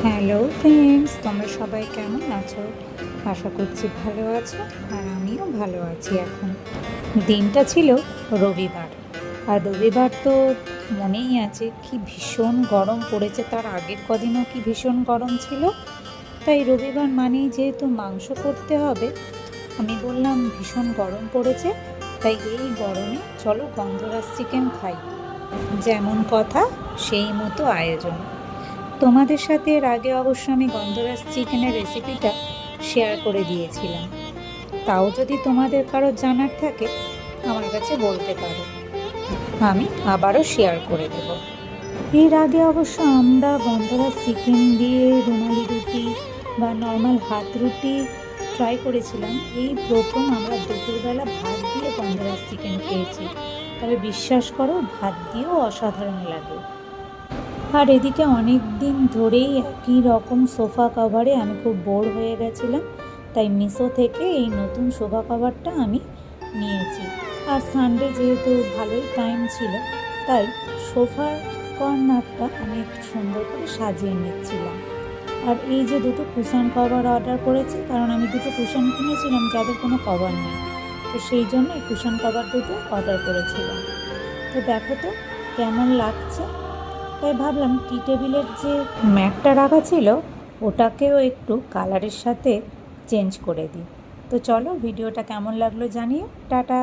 Hello friends, তোমরা সবাই কেমন আছো? আশা করছি ভালো আছো, আর আমিও ভালো আছি। এখন দিনটা ছিল রবিবার, আর রবিবার তো মনেই আছে কি ভীষণ গরম পড়েছে। তার আগের কদিনও কি ভীষণ গরম ছিল। তাই রবিবার মানেই যেহেতু মাংস করতে হবে, আমি বললাম ভীষণ গরম পড়েছে, তাই এই গরমে চলো গন্ধরাজ চিকেন খাই। যেমন কথা সেই মতো আয়োজন। তোমাদের সাথে এর আগে অবশ্য আমি গন্ধরাজ চিকেনের রেসিপিটা শেয়ার করে দিয়েছিলাম। তাও যদি তোমাদের কারো জানার থাকে আমার কাছে বলতে পারো, আমি আবারও শেয়ার করে দেব। এর আগে অবশ্য আমরা গন্ধরাজ চিকেন দিয়ে রুমালি রুটি বা নর্মাল হাত রুটি ট্রাই করেছিলাম। এই প্রথম আমরা দুপুরবেলা ভাত দিয়ে গন্ধরাজ চিকেন খেয়েছি, তবে বিশ্বাস করো ভাত দিয়েও অসাধারণ লাগে। আর এদিকে অনেক দিন ধরেই একই রকম সোফা কভারে আমি খুব বোর হয়ে গেছিলাম, তাই মিশো থেকে এই নতুন সোফা কভারটা আমি নিয়েছি। আর সানডে যেহেতু ভালোই টাইম ছিল, তাই সোফার কর্নারটা আমি একটু সুন্দর করে সাজিয়ে নিচ্ছিলাম। আর এই যে দুটো কুশন কভার অর্ডার করেছি, কারণ আমি দুটো কুশন কিনেছিলাম যাদের কোনো কভার নেই, তো সেই জন্য এই কুশন কভার দুটো অর্ডার করেছিলাম। তো দেখো তো কেমন লাগছে। তাই ভাবলাম টি টেবিলের যে ম্যাটটা রাখা ছিল ওটাকেও একটু কালারের সাথে চেঞ্জ করে দিই। তো চলো ভিডিওটা কেমন লাগলো জানিও। টাটা।